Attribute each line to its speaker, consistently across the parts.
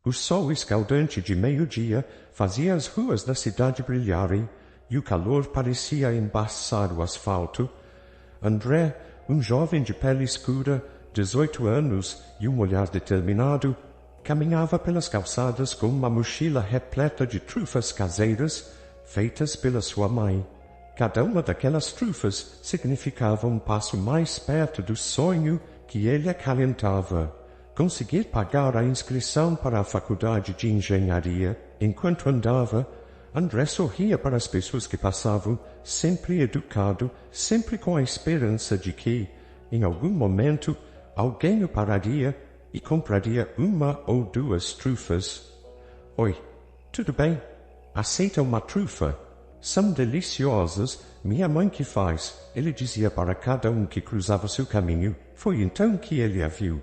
Speaker 1: O sol escaldante de meio-dia fazia as ruas da cidade brilharem, e o calor parecia embaçar o asfalto. André, um jovem de pele escura, 18 anos e um olhar determinado, caminhava pelas calçadas com uma mochila repleta de trufas caseiras feitas pela sua mãe. Cada uma daquelas trufas significava um passo mais perto do sonho que ele acalentava: conseguir pagar a inscrição para a faculdade de engenharia. Enquanto andava, André sorria para as pessoas que passavam, sempre educado, sempre com a esperança de que, em algum momento, alguém o pararia e compraria uma ou duas trufas. Oi, tudo bem? Aceita uma trufa? São deliciosas, minha mãe que faz, ele dizia para cada um que cruzava seu caminho. Foi então que ele a viu.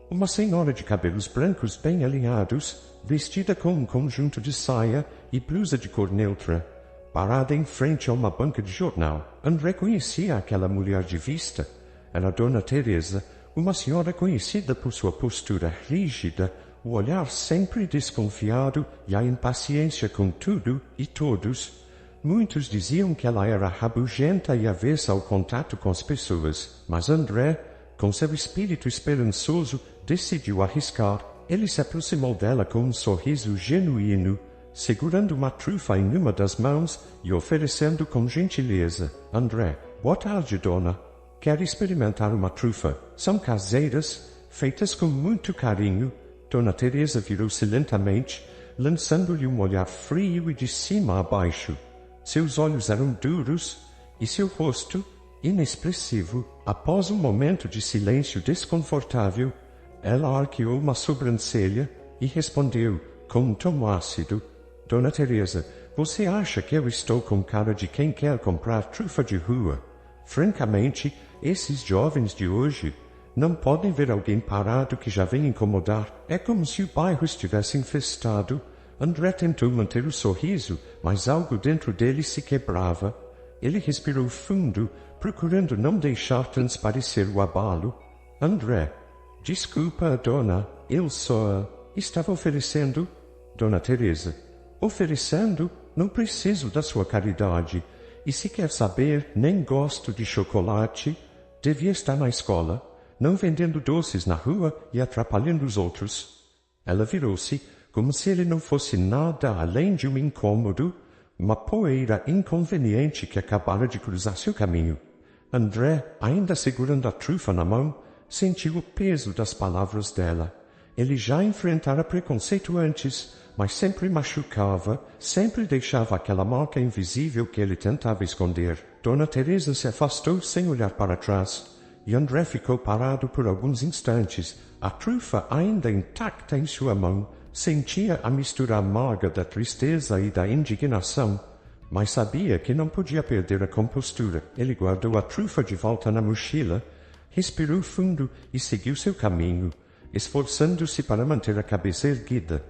Speaker 1: Uma senhora de cabelos brancos bem alinhados, vestida com um conjunto de saia e blusa de cor neutra, parada em frente a uma banca de jornal. André conhecia aquela mulher de vista. Era Dona Teresa, uma senhora conhecida por sua postura rígida, o olhar sempre desconfiado e a impaciência com tudo e todos. Muitos diziam que ela era rabugenta e avessa ao contato com as pessoas, mas André, com seu espírito esperançoso, decidiu arriscar. Ele se aproximou dela com um sorriso genuíno, segurando uma trufa em uma das mãos e oferecendo com gentileza: André, boa tarde, dona. Quer experimentar uma trufa? São caseiras, feitas com muito carinho. Dona Teresa virou-se lentamente, lançando-lhe um olhar frio e de cima a baixo. Seus olhos eram duros e seu rosto inexpressivo. Após um momento de silêncio desconfortável, ela arqueou uma sobrancelha e respondeu com um tom ácido: Dona Teresa, você acha que eu estou com cara de quem quer comprar trufa de rua? Francamente, esses jovens de hoje não podem ver alguém parado que já vem incomodar. É como se o bairro estivesse infestado. André tentou manter o sorriso, mas algo dentro dele se quebrava. Ele respirou fundo, procurando não deixar transparecer o abalo. André, desculpa, dona, eu só estava oferecendo. Dona Teresa, oferecendo? Não preciso da sua caridade. E se quer saber, nem gosto de chocolate. Devia estar na escola, não vendendo doces na rua e atrapalhando os outros. Ela virou-se, como se ele não fosse nada além de um incômodo, uma poeira inconveniente que acabara de cruzar seu caminho. André, ainda segurando a trufa na mão, sentiu o peso das palavras dela. Ele já enfrentara preconceito antes, mas sempre machucava, sempre deixava aquela marca invisível que ele tentava esconder. Dona Teresa se afastou sem olhar para trás, e André ficou parado por alguns instantes, a trufa ainda intacta em sua mão. Sentia a mistura amarga da tristeza e da indignação, mas sabia que não podia perder a compostura. Ele guardou a trufa de volta na mochila, respirou fundo e seguiu seu caminho, esforçando-se para manter a cabeça erguida.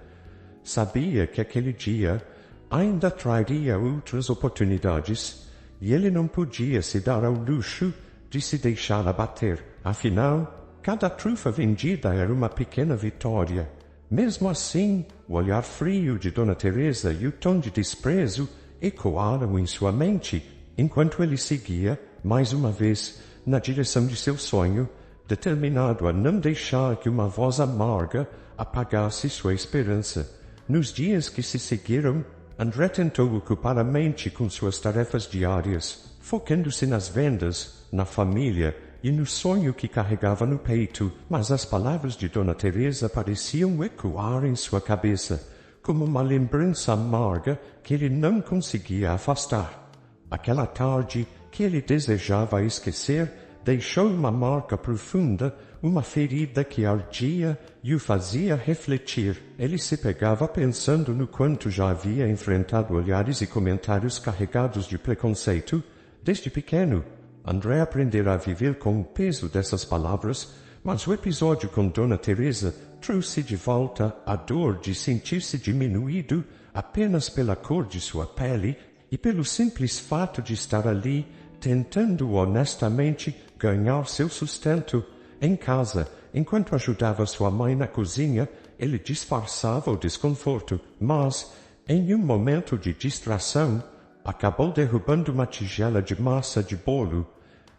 Speaker 1: Sabia que aquele dia ainda traria outras oportunidades, e ele não podia se dar ao luxo de se deixar abater. Afinal, cada trufa vendida era uma pequena vitória. Mesmo assim, o olhar frio de Dona Teresa e o tom de desprezo ecoaram em sua mente, enquanto ele seguia, mais uma vez, na direção de seu sonho, determinado a não deixar que uma voz amarga apagasse sua esperança. Nos dias que se seguiram, André tentou ocupar a mente com suas tarefas diárias, focando-se nas vendas, na família e no sonho que carregava no peito, mas as palavras de Dona Teresa pareciam ecoar em sua cabeça, como uma lembrança amarga que ele não conseguia afastar. Aquela tarde que ele desejava esquecer deixou uma marca profunda, uma ferida que ardia e o fazia refletir. Ele se pegava pensando no quanto já havia enfrentado olhares e comentários carregados de preconceito. Desde pequeno, André aprendera a viver com o peso dessas palavras, mas o episódio com Dona Teresa trouxe de volta a dor de sentir-se diminuído apenas pela cor de sua pele e pelo simples fato de estar ali, tentando honestamente ganhar seu sustento. Em casa, enquanto ajudava sua mãe na cozinha, ele disfarçava o desconforto, mas, em um momento de distração, acabou derrubando uma tigela de massa de bolo,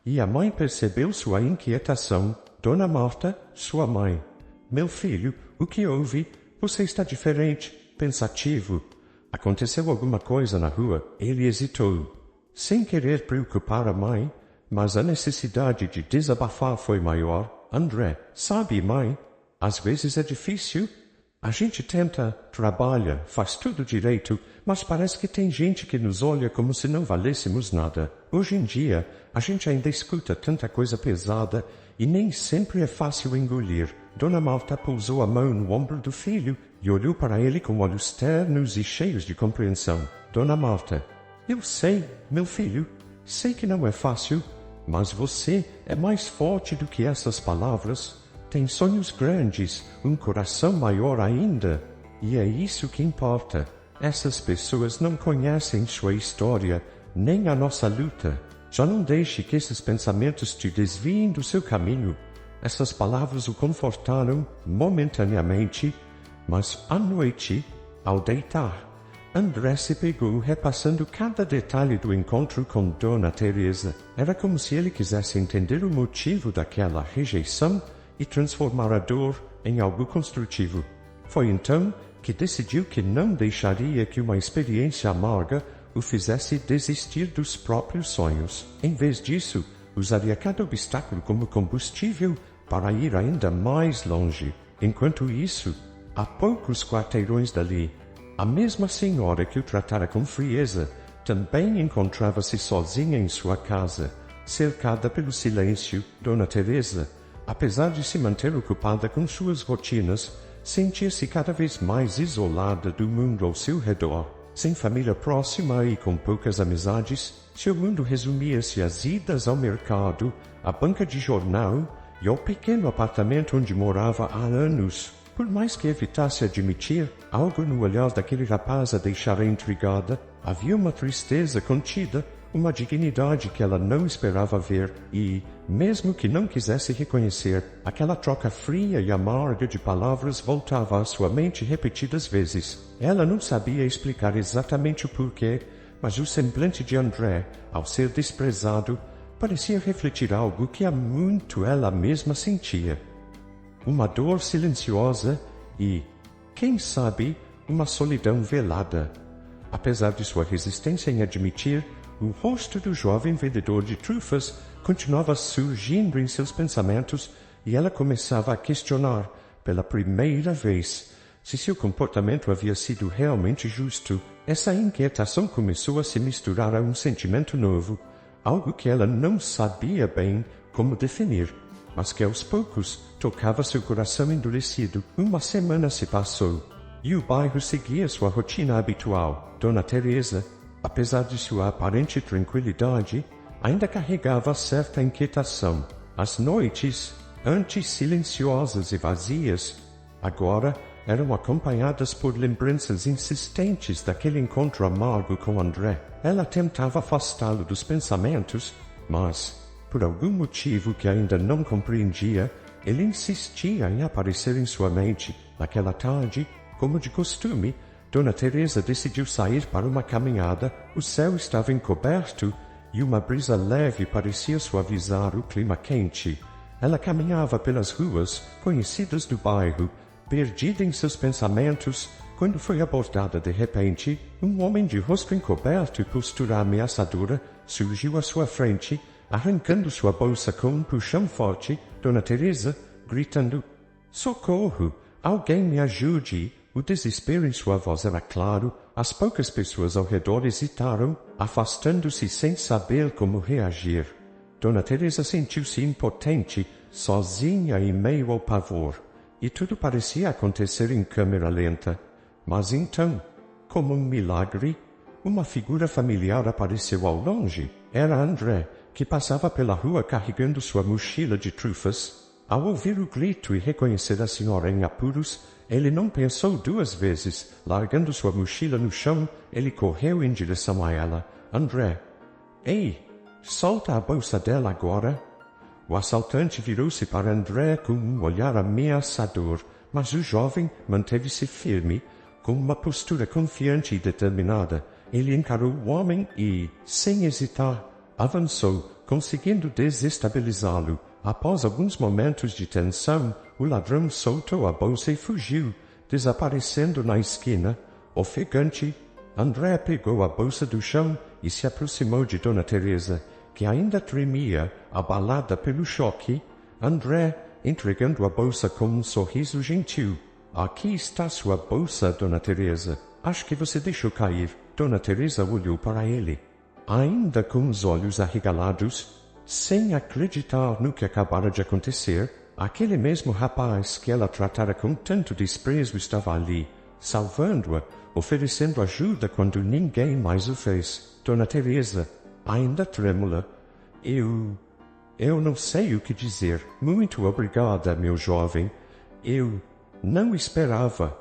Speaker 1: e a mãe percebeu sua inquietação. Dona Marta, sua mãe. Meu filho, o que houve? Você está diferente, pensativo. Aconteceu alguma coisa na rua? Ele hesitou, sem querer preocupar a mãe, mas a necessidade de desabafar foi maior. André, sabe, mãe, às vezes é difícil. A gente tenta, trabalha, faz tudo direito, mas parece que tem gente que nos olha como se não valêssemos nada. Hoje em dia, a gente ainda escuta tanta coisa pesada e nem sempre é fácil engolir. Dona Marta pousou a mão no ombro do filho e olhou para ele com olhos ternos e cheios de compreensão. Dona Marta, eu sei, meu filho, sei que não é fácil, mas você é mais forte do que essas palavras. Tem sonhos grandes, um coração maior ainda, e é isso que importa. Essas pessoas não conhecem sua história, nem a nossa luta. Já não deixe que esses pensamentos te desviem do seu caminho. Essas palavras o confortaram momentaneamente, mas à noite, ao deitar, André se pegou repassando cada detalhe do encontro com Dona Teresa. Era como se ele quisesse entender o motivo daquela rejeição e transformar a dor em algo construtivo. Foi então que decidiu que não deixaria que uma experiência amarga o fizesse desistir dos próprios sonhos. Em vez disso, usaria cada obstáculo como combustível para ir ainda mais longe. Enquanto isso, a poucos quarteirões dali, a mesma senhora que o tratara com frieza também encontrava-se sozinha em sua casa, cercada pelo silêncio. Dona Teresa, apesar de se manter ocupada com suas rotinas, sentia-se cada vez mais isolada do mundo ao seu redor. Sem família próxima e com poucas amizades, seu mundo resumia-se às idas ao mercado, à banca de jornal e ao pequeno apartamento onde morava há anos. Por mais que evitasse admitir, algo no olhar daquele rapaz a deixara intrigada. Havia uma tristeza contida, uma dignidade que ela não esperava ver e, mesmo que não quisesse reconhecer, aquela troca fria e amarga de palavras voltava à sua mente repetidas vezes. Ela não sabia explicar exatamente o porquê, mas o semblante de André, ao ser desprezado, parecia refletir algo que há muito ela mesma sentia. Uma dor silenciosa e, quem sabe, uma solidão velada. Apesar de sua resistência em admitir, o rosto do jovem vendedor de trufas continuava surgindo em seus pensamentos e ela começava a questionar, pela primeira vez, se seu comportamento havia sido realmente justo. Essa inquietação começou a se misturar a um sentimento novo, algo que ela não sabia bem como definir, mas que aos poucos tocava seu coração endurecido. Uma semana se passou, e o bairro seguia sua rotina habitual. Dona Teresa, apesar de sua aparente tranquilidade, ainda carregava certa inquietação. As noites, antes silenciosas e vazias, agora eram acompanhadas por lembranças insistentes daquele encontro amargo com André. Ela tentava afastá-lo dos pensamentos, mas, por algum motivo que ainda não compreendia, ele insistia em aparecer em sua mente. Naquela tarde, como de costume, Dona Teresa decidiu sair para uma caminhada. O céu estava encoberto e uma brisa leve parecia suavizar o clima quente. Ela caminhava pelas ruas conhecidas do bairro, perdida em seus pensamentos, quando foi abordada de repente. Um homem de rosto encoberto e postura ameaçadora surgiu à sua frente, arrancando sua bolsa com um puxão forte. Dona Teresa, gritando, "Socorro! Alguém me ajude!" O desespero em sua voz era claro. As poucas pessoas ao redor hesitaram, afastando-se sem saber como reagir. Dona Teresa sentiu-se impotente, sozinha em meio ao pavor, e tudo parecia acontecer em câmera lenta. Mas então, como um milagre, uma figura familiar apareceu ao longe. Era André, que passava pela rua carregando sua mochila de trufas. Ao ouvir o grito e reconhecer a senhora em apuros, ele não pensou duas vezes. Largando sua mochila no chão, ele correu em direção a ela. "André, ei, solta a bolsa dela agora." O assaltante virou-se para André com um olhar ameaçador, Mas o jovem manteve-se firme, com uma postura confiante e determinada. Ele encarou o homem e, sem hesitar, avançou, conseguindo desestabilizá-lo. Após alguns momentos de tensão, o ladrão soltou a bolsa e fugiu, desaparecendo na esquina. Ofegante, André pegou a bolsa do chão e se aproximou de Dona Teresa, que ainda tremia, abalada pelo choque. André, entregando a bolsa com um sorriso gentil. Aqui está sua bolsa, Dona Teresa. Acho que você deixou cair. Dona Teresa olhou para ele, ainda com os olhos arregalados, sem acreditar no que acabara de acontecer. Aquele mesmo rapaz que ela tratara com tanto desprezo estava ali, salvando-a, oferecendo ajuda quando ninguém mais o fez. Dona Teresa, ainda trêmula, eu não sei o que dizer. Muito obrigada, meu jovem. Eu não esperava.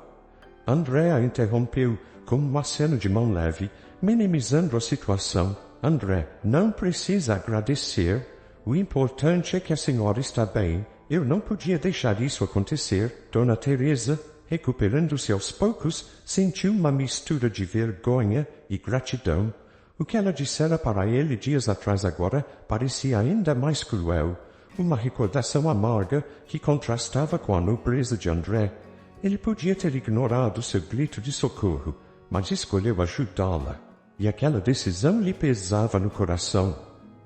Speaker 1: André a interrompeu com um aceno de mão leve, minimizando a situação. André, não precisa agradecer. O importante é que a senhora está bem. Eu não podia deixar isso acontecer. Dona Teresa, recuperando-se aos poucos, sentiu uma mistura de vergonha e gratidão. O que ela dissera para ele dias atrás agora parecia ainda mais cruel. Uma recordação amarga que contrastava com a nobreza de André. Ele podia ter ignorado seu grito de socorro, mas escolheu ajudá-la. E aquela decisão lhe pesava no coração.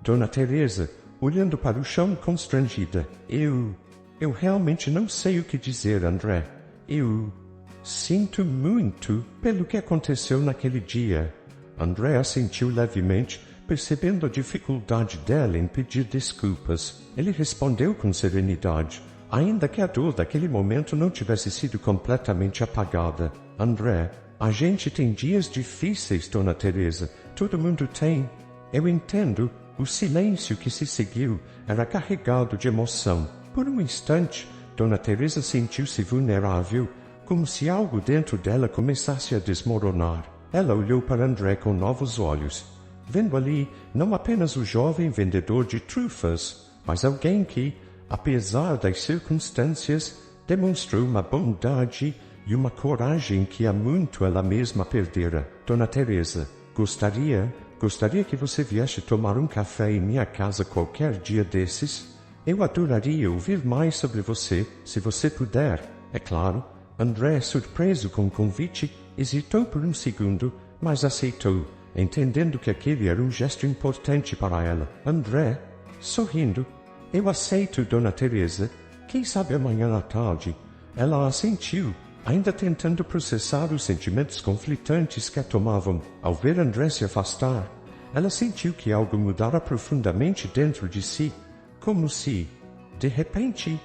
Speaker 1: Dona Teresa, olhando para o chão constrangida. Eu realmente não sei o que dizer, André. Eu sinto muito pelo que aconteceu naquele dia. André assentiu levemente, percebendo a dificuldade dela em pedir desculpas. Ele respondeu com serenidade, ainda que a dor daquele momento não tivesse sido completamente apagada. André, a gente tem dias difíceis, Dona Teresa. Todo mundo tem. Eu entendo. O silêncio que se seguiu era carregado de emoção. Por um instante, Dona Teresa sentiu-se vulnerável, como se algo dentro dela começasse a desmoronar. Ela olhou para André com novos olhos, vendo ali não apenas o jovem vendedor de trufas, mas alguém que, apesar das circunstâncias, demonstrou uma bondade e uma coragem que há muito ela mesma perdera. Dona Teresa, gostaria que você viesse tomar um café em minha casa qualquer dia desses? Eu adoraria ouvir mais sobre você, se você puder. É claro. André, surpreso com o convite, hesitou por um segundo, mas aceitou, entendendo que aquele era um gesto importante para ela. André, sorrindo, eu aceito, Dona Teresa. Quem sabe amanhã à tarde? Ela assentiu, ainda tentando processar os sentimentos conflitantes que a tomavam. Ao ver André se afastar, ela sentiu que algo mudara profundamente dentro de si, como se, de repente,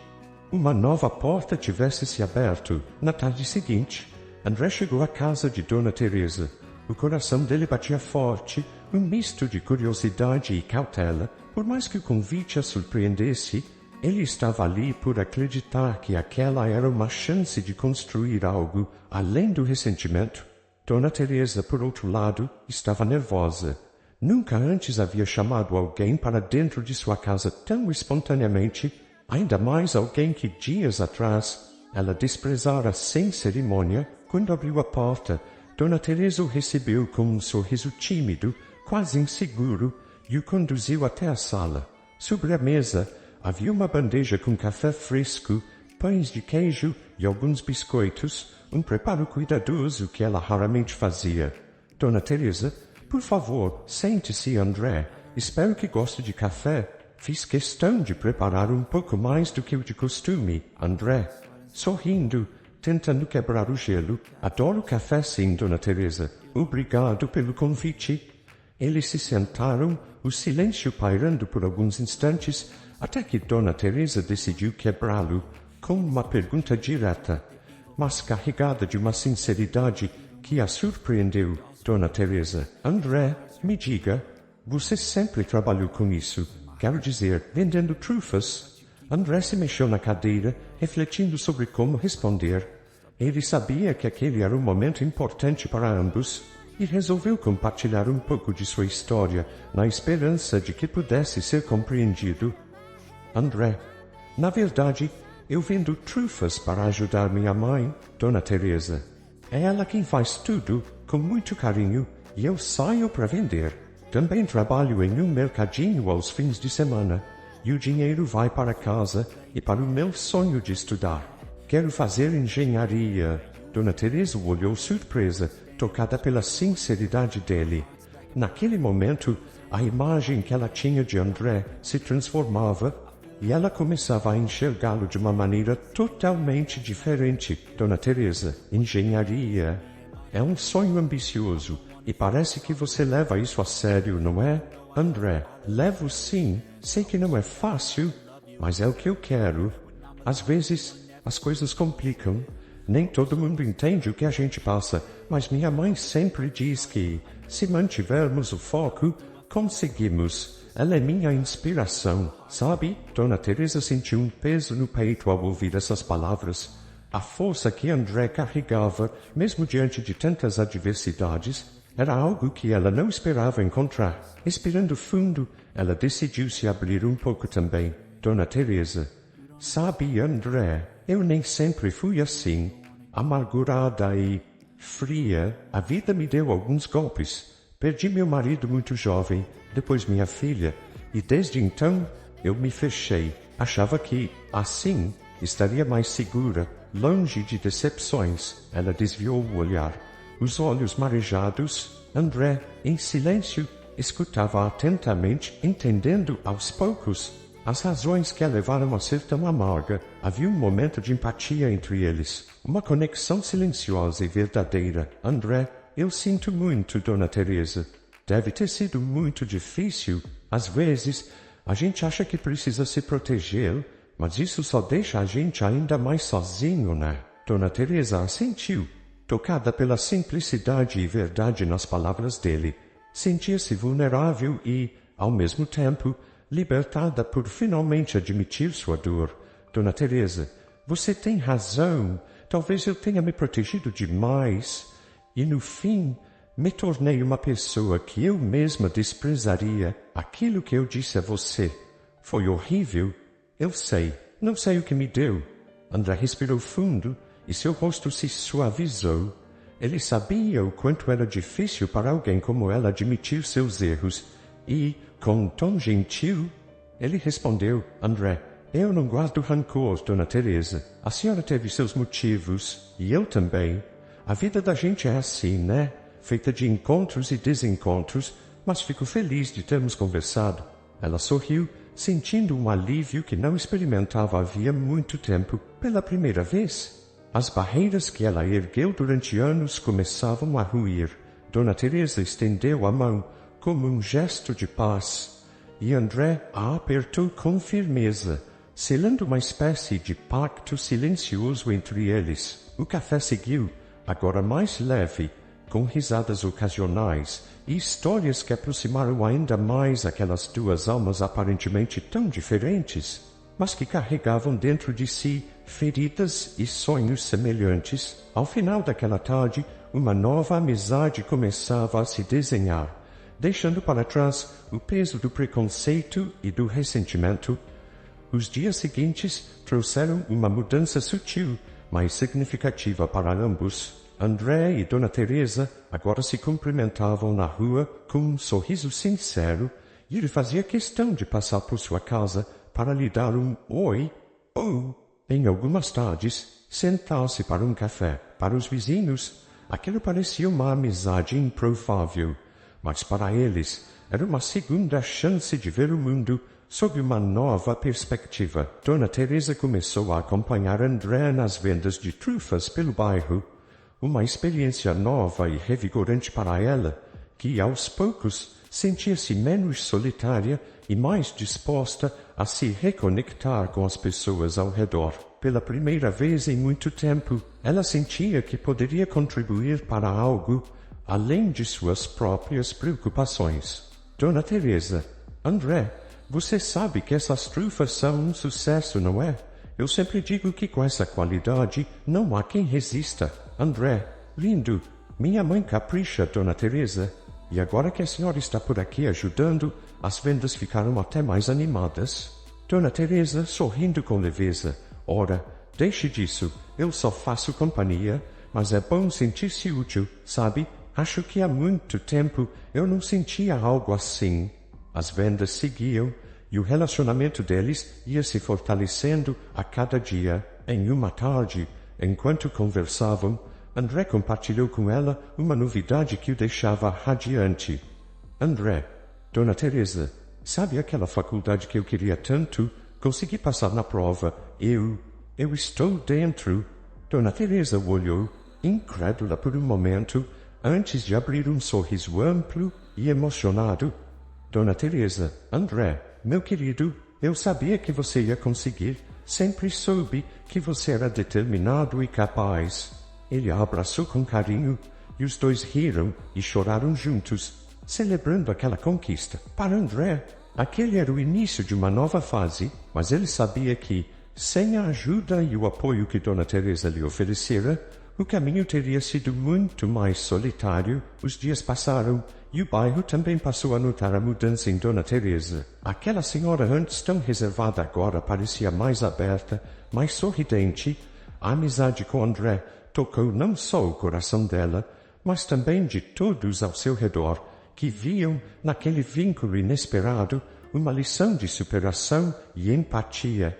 Speaker 1: uma nova porta tivesse se aberto. Na tarde seguinte, André chegou à casa de Dona Teresa. O coração dele batia forte, um misto de curiosidade e cautela. Por mais que o convite a surpreendesse, ele estava ali por acreditar que aquela era uma chance de construir algo além do ressentimento. Dona Teresa, por outro lado, estava nervosa. Nunca antes havia chamado alguém para dentro de sua casa tão espontaneamente, ainda mais alguém que dias atrás ela desprezara sem cerimônia. Quando abriu a porta, Dona Teresa o recebeu com um sorriso tímido, quase inseguro, e o conduziu até a sala. Sobre a mesa havia uma bandeja com café fresco, pães de queijo e alguns biscoitos, um preparo cuidadoso que ela raramente fazia. Dona Teresa, por favor, sente-se, André. Espero que goste de café. Fiz questão de preparar um pouco mais do que o de costume. André, sorrindo, tentando quebrar o gelo. Adoro café sim, Dona Teresa. Obrigado pelo convite. Eles se sentaram, o silêncio pairando por alguns instantes, até que Dona Teresa decidiu quebrá-lo com uma pergunta direta, mas carregada de uma sinceridade que a surpreendeu. Dona Teresa, André, me diga, você sempre trabalhou com isso? Quero dizer, vendendo trufas? André se mexeu na cadeira, refletindo sobre como responder. Ele sabia que aquele era um momento importante para ambos e resolveu compartilhar um pouco de sua história, na esperança de que pudesse ser compreendido. André, na verdade, eu vendo trufas para ajudar minha mãe, Dona Teresa. É ela quem faz tudo com muito carinho e eu saio para vender. Também trabalho em um mercadinho aos fins de semana e o dinheiro vai para casa e para o meu sonho de estudar. Quero fazer engenharia. Dona Teresa olhou surpresa, tocada pela sinceridade dele. Naquele momento, a imagem que ela tinha de André se transformava e ela começava a enxergá-lo de uma maneira totalmente diferente. Dona Teresa, engenharia é um sonho ambicioso e parece que você leva isso a sério, não é? André, levo sim. Sei que não é fácil, mas é o que eu quero. Às vezes, as coisas complicam. Nem todo mundo entende o que a gente passa, mas minha mãe sempre diz que, se mantivermos o foco, conseguimos. Ela é minha inspiração, sabe? Dona Teresa sentiu um peso no peito ao ouvir essas palavras. A força que André carregava, mesmo diante de tantas adversidades, era algo que ela não esperava encontrar. Respirando fundo, ela decidiu se abrir um pouco também. Dona Teresa, sabe, André, eu nem sempre fui assim. Amargurada e fria, a vida me deu alguns golpes. Perdi meu marido muito jovem, depois minha filha, e desde então eu me fechei. Achava que, assim, estaria mais segura, longe de decepções. Ela desviou o olhar. Os olhos marejados, André, em silêncio, escutava atentamente, entendendo aos poucos as razões que a levaram a ser tão amarga. Havia um momento de empatia entre eles, uma conexão silenciosa e verdadeira. André, eu sinto muito, Dona Teresa. Deve ter sido muito difícil. Às vezes, a gente acha que precisa se proteger, mas isso só deixa a gente ainda mais sozinho, né? Dona Teresa assentiu, tocada pela simplicidade e verdade nas palavras dele. Sentia-se vulnerável e, ao mesmo tempo, libertada por finalmente admitir sua dor. Dona Teresa, você tem razão. Talvez eu tenha me protegido demais. E no fim, me tornei uma pessoa que eu mesma desprezaria. Aquilo que eu disse a você foi horrível. Eu sei, não sei o que me deu. André respirou fundo e seu rosto se suavizou. Ele sabia o quanto era difícil para alguém como ela admitir seus erros. E, com um tom gentil, ele respondeu, André, eu não guardo rancor, Dona Teresa. A senhora teve seus motivos, e eu também. A vida da gente é assim, né? Feita de encontros e desencontros, mas fico feliz de termos conversado. Ela sorriu, sentindo um alívio que não experimentava havia muito tempo. Pela primeira vez, as barreiras que ela ergueu durante anos começavam a ruir. Dona Teresa estendeu a mão, como um gesto de paz, e André a apertou com firmeza, selando uma espécie de pacto silencioso entre eles. O café seguiu, agora mais leve, com risadas ocasionais e histórias que aproximaram ainda mais aquelas duas almas aparentemente tão diferentes, mas que carregavam dentro de si feridas e sonhos semelhantes. Ao final daquela tarde, uma nova amizade começava a se desenhar, deixando para trás o peso do preconceito e do ressentimento. Os dias seguintes trouxeram uma mudança sutil, mas significativa para ambos. André e Dona Teresa agora se cumprimentavam na rua com um sorriso sincero, e ele fazia questão de passar por sua casa para lhe dar um oi, ou, em algumas tardes, sentar-se para um café. Para os vizinhos, aquilo parecia uma amizade improvável, mas para eles era uma segunda chance de ver o mundo sob uma nova perspectiva. Dona Teresa começou a acompanhar André nas vendas de trufas pelo bairro, uma experiência nova e revigorante para ela, que aos poucos sentia-se menos solitária e mais disposta a se reconectar com as pessoas ao redor. Pela primeira vez em muito tempo, ela sentia que poderia contribuir para algo além de suas próprias preocupações. Dona Teresa, André, você sabe que essas trufas são um sucesso, não é? Eu sempre digo que com essa qualidade não há quem resista. André, lindo, minha mãe capricha, Dona Teresa. E agora que a senhora está por aqui ajudando, as vendas ficaram até mais animadas. Dona Teresa, sorrindo com leveza. Ora, Deixe disso, eu só faço companhia, mas é bom sentir-se útil, sabe? Acho que há muito tempo eu não sentia algo assim. As vendas seguiam, e o relacionamento deles ia se fortalecendo a cada dia. Em uma tarde, enquanto conversavam, André compartilhou com ela uma novidade que o deixava radiante. André, Dona Teresa, sabe aquela faculdade que eu queria tanto? Consegui passar na prova. Eu estou dentro. Dona Teresa o olhou, incrédula por um momento, antes de abrir um sorriso amplo e emocionado. Dona Teresa, André, meu querido, eu sabia que você ia conseguir. Sempre soube que você era determinado e capaz. Ele a abraçou com carinho, e os dois riram e choraram juntos, celebrando aquela conquista. Para André, aquele era o início de uma nova fase, mas ele sabia que, sem a ajuda e o apoio que Dona Teresa lhe oferecera, o caminho teria sido muito mais solitário. Os dias passaram, e o bairro também passou a notar a mudança em Dona Teresa. Aquela senhora antes tão reservada agora parecia mais aberta, mais sorridente. A amizade com André tocou não só o coração dela, mas também de todos ao seu redor, que viam naquele vínculo inesperado uma lição de superação e empatia.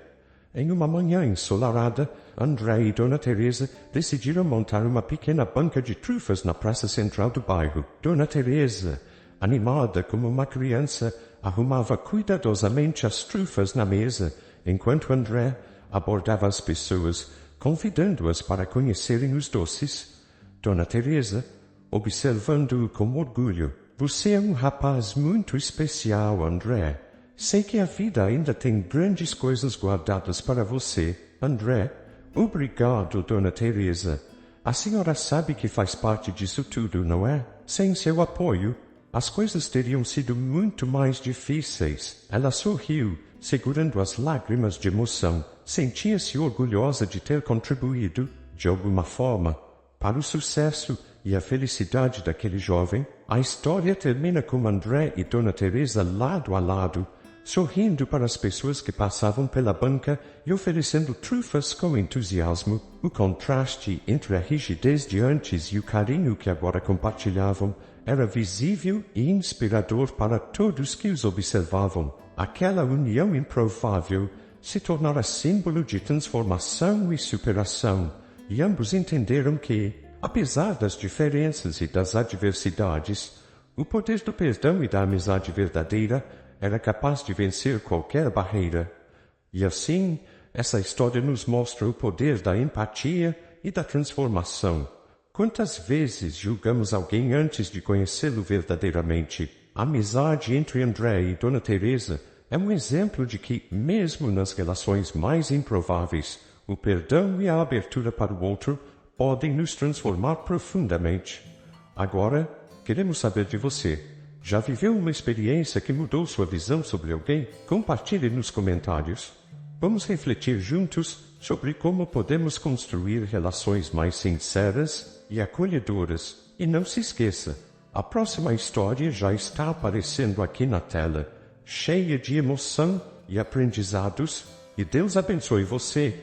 Speaker 1: Em uma manhã ensolarada, André e Dona Teresa decidiram montar uma pequena banca de trufas na praça central do bairro. Dona Teresa, animada como uma criança, arrumava cuidadosamente as trufas na mesa, enquanto André abordava as pessoas, convidando-as para conhecerem os doces. Dona Teresa, observando-o com orgulho: "Você é um rapaz muito especial, André. Sei que a vida ainda tem grandes coisas guardadas para você, André." "Obrigado, Dona Teresa. A senhora sabe que faz parte disso tudo, não é? Sem seu apoio, as coisas teriam sido muito mais difíceis." Ela sorriu, segurando as lágrimas de emoção. Sentia-se orgulhosa de ter contribuído, de alguma forma, para o sucesso e a felicidade daquele jovem. A história termina com André e Dona Teresa lado a lado, sorrindo para as pessoas que passavam pela banca e oferecendo trufas com entusiasmo. O contraste entre a rigidez de antes e o carinho que agora compartilhavam era visível e inspirador para todos que os observavam. Aquela união improvável se tornara símbolo de transformação e superação, e ambos entenderam que, apesar das diferenças e das adversidades, o poder do perdão e da amizade verdadeira era capaz de vencer qualquer barreira. E assim, essa história nos mostra o poder da empatia e da transformação. Quantas vezes julgamos alguém antes de conhecê-lo verdadeiramente? A amizade entre André e Dona Teresa é um exemplo de que, mesmo nas relações mais improváveis, o perdão e a abertura para o outro podem nos transformar profundamente. Agora, queremos saber de você. Já viveu uma experiência que mudou sua visão sobre alguém? Compartilhe nos comentários. Vamos refletir juntos sobre como podemos construir relações mais sinceras e acolhedoras. E não se esqueça, a próxima história já está aparecendo aqui na tela, cheia de emoção e aprendizados, e Deus abençoe você